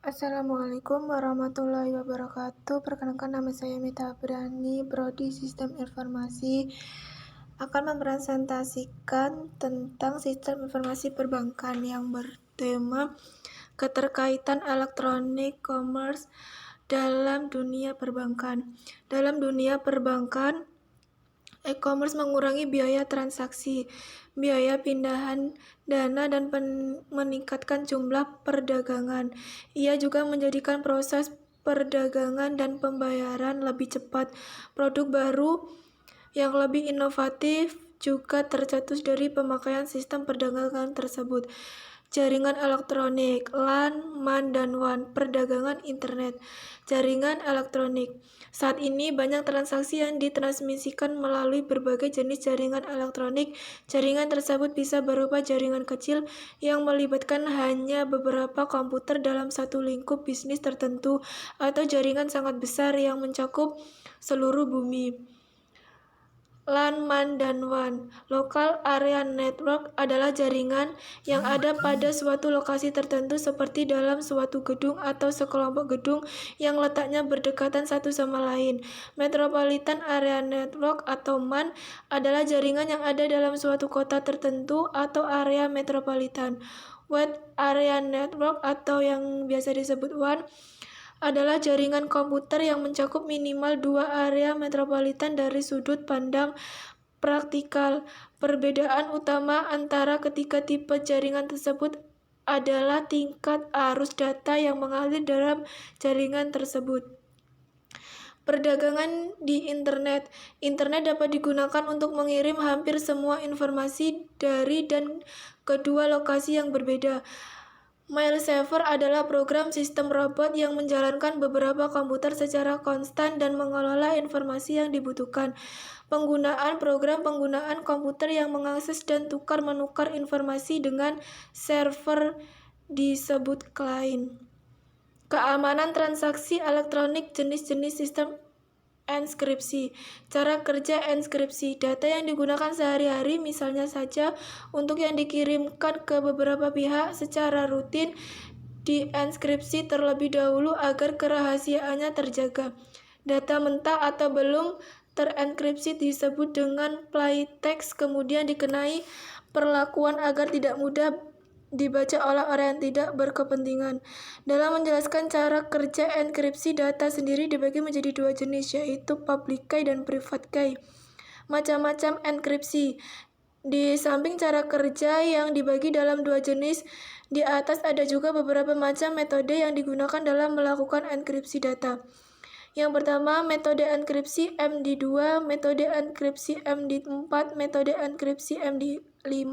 Assalamualaikum warahmatullahi wabarakatuh. Perkenalkan, nama saya Mita Apriani, Prodi Sistem Informasi, akan mempresentasikan tentang sistem informasi perbankan yang bertema keterkaitan elektronik commerce dalam dunia perbankan. Dalam dunia perbankan, e-commerce mengurangi biaya transaksi, biaya pindahan dana, dan meningkatkan jumlah perdagangan. Ia juga menjadikan proses perdagangan dan pembayaran lebih cepat. Produk baru yang lebih inovatif juga tercetus dari pemakaian sistem perdagangan tersebut. Jaringan elektronik, LAN, MAN, dan WAN, perdagangan internet. Jaringan elektronik. Saat ini banyak transaksi yang ditransmisikan melalui berbagai jenis jaringan elektronik. Jaringan tersebut bisa berupa jaringan kecil yang melibatkan hanya beberapa komputer dalam satu lingkup bisnis tertentu, atau jaringan sangat besar yang mencakup seluruh bumi. LAN, MAN, dan WAN. Local Area Network adalah jaringan yang ada pada suatu lokasi tertentu, seperti dalam suatu gedung atau sekelompok gedung yang letaknya berdekatan satu sama lain. Metropolitan Area Network atau MAN adalah jaringan yang ada dalam suatu kota tertentu atau area metropolitan. Wide Area Network atau yang biasa disebut WAN adalah jaringan komputer yang mencakup minimal dua area metropolitan dari sudut pandang praktikal. Perbedaan utama antara ketiga tipe jaringan tersebut adalah tingkat arus data yang mengalir dalam jaringan tersebut. Perdagangan di internet. Internet dapat digunakan untuk mengirim hampir semua informasi dari dan kedua lokasi yang berbeda. MailServer adalah program sistem robot yang menjalankan beberapa komputer secara konstan dan mengelola informasi yang dibutuhkan. Penggunaan komputer yang mengakses dan tukar-menukar informasi dengan server disebut client. Keamanan transaksi elektronik. Jenis-jenis sistem enskripsi. Cara kerja enskripsi. Data yang digunakan sehari-hari, misalnya saja untuk yang dikirimkan ke beberapa pihak secara rutin, dienskripsi terlebih dahulu agar kerahasiaannya terjaga. Data mentah atau belum terenkripsi disebut dengan plaintext, kemudian dikenai perlakuan agar tidak mudah dibaca oleh orang yang tidak berkepentingan. Dalam menjelaskan cara kerja enkripsi, data sendiri dibagi menjadi dua jenis, yaitu public key dan private key. Macam-macam enkripsi. Di samping cara kerja yang dibagi dalam dua jenis di atas, ada juga beberapa macam metode yang digunakan dalam melakukan enkripsi data. Yang pertama, metode enkripsi MD2, metode enkripsi MD4, metode enkripsi MD5,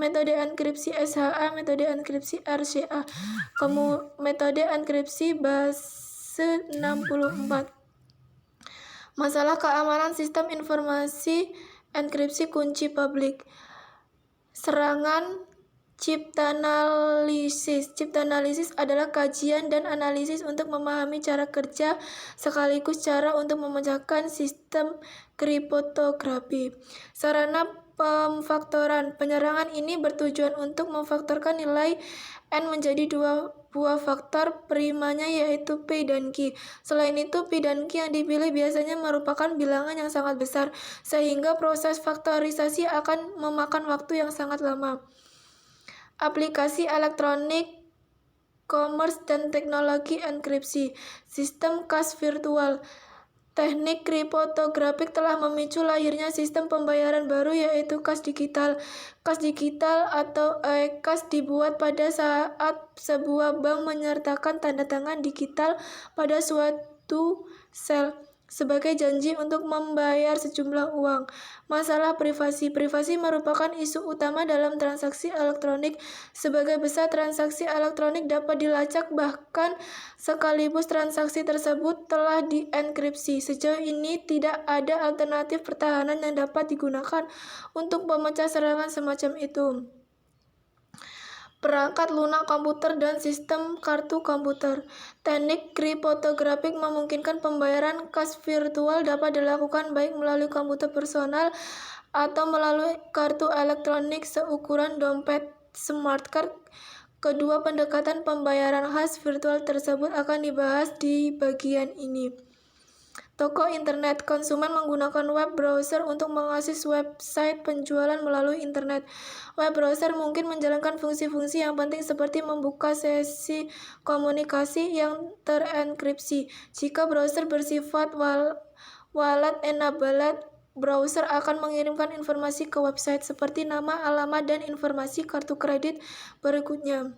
metode enkripsi SHA, metode enkripsi RCA, metode enkripsi base 64. Masalah keamanan sistem informasi enkripsi kunci publik. Serangan Cryptanalysis. Cryptanalysis adalah kajian dan analisis untuk memahami cara kerja sekaligus cara untuk memecahkan sistem kriptografi. Sarana pemfaktoran. Penyerangan ini bertujuan untuk memfaktorkan nilai n menjadi dua buah faktor primanya, yaitu P dan Q. Selain itu, P dan Q yang dipilih biasanya merupakan bilangan yang sangat besar, sehingga proses faktorisasi akan memakan waktu yang sangat lama. Aplikasi elektronik commerce dan teknologi enkripsi. Sistem kas virtual. Teknik kriptografik telah memicu lahirnya sistem pembayaran baru, yaitu kas digital. Kas digital atau e-kas dibuat pada saat sebuah bank menyertakan tanda tangan digital pada suatu sel sebagai janji untuk membayar sejumlah uang. Masalah privasi. Privasi merupakan isu utama dalam transaksi elektronik. Sebagai besar transaksi elektronik dapat dilacak, bahkan sekalipun transaksi tersebut telah dienkripsi. Sejauh ini tidak ada alternatif pertahanan yang dapat digunakan untuk memecah serangan semacam itu. Perangkat lunak komputer dan sistem kartu komputer. Teknik kriptografik memungkinkan pembayaran kas virtual dapat dilakukan baik melalui komputer personal atau melalui kartu elektronik seukuran dompet smart card. Kedua pendekatan pembayaran khas virtual tersebut akan dibahas di bagian ini. Toko internet. Konsumen menggunakan web browser untuk mengakses website penjualan melalui internet. Web browser mungkin menjalankan fungsi-fungsi yang penting seperti membuka sesi komunikasi yang terenkripsi. Jika browser bersifat wallet-enabled, browser akan mengirimkan informasi ke website seperti nama, alamat, dan informasi kartu kredit berikutnya.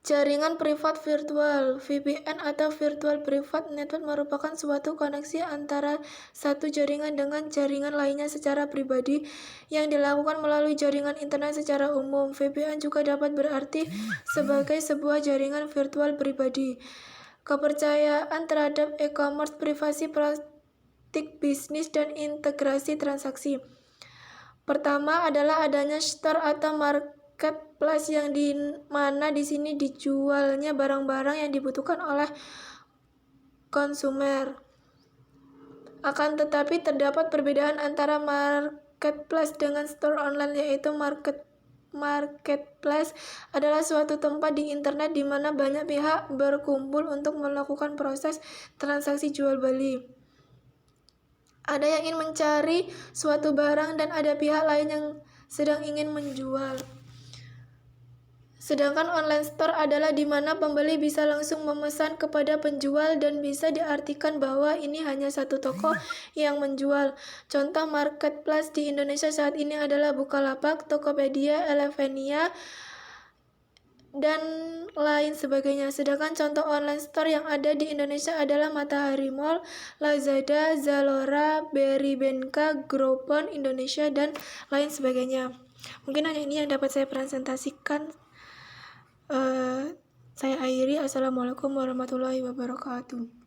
Jaringan privat virtual (VPN) atau Virtual Private Network merupakan suatu koneksi antara satu jaringan dengan jaringan lainnya secara pribadi yang dilakukan melalui jaringan internet secara umum. VPN juga dapat berarti sebagai sebuah jaringan virtual pribadi. Kepercayaan terhadap e-commerce, privasi, praktik bisnis, dan integrasi transaksi. Pertama adalah adanya store atau marketplace yang di mana di sini dijualnya barang-barang yang dibutuhkan oleh konsumer. Akan tetapi terdapat perbedaan antara marketplace dengan store online, yaitu marketplace adalah suatu tempat di internet di mana banyak pihak berkumpul untuk melakukan proses transaksi jual beli. Ada yang ingin mencari suatu barang dan ada pihak lain yang sedang ingin menjual. Sedangkan online store adalah di mana pembeli bisa langsung memesan kepada penjual dan bisa diartikan bahwa ini hanya satu toko yang menjual. Contoh marketplace di Indonesia saat ini adalah Bukalapak, Tokopedia, Elevenia, dan lain sebagainya. Sedangkan contoh online store yang ada di Indonesia adalah Matahari Mall, Lazada, Zalora, Berrybenka, Groupon Indonesia, dan lain sebagainya. Mungkin hanya ini yang dapat saya presentasikan. Saya akhiri. Assalamualaikum warahmatullahi wabarakatuh.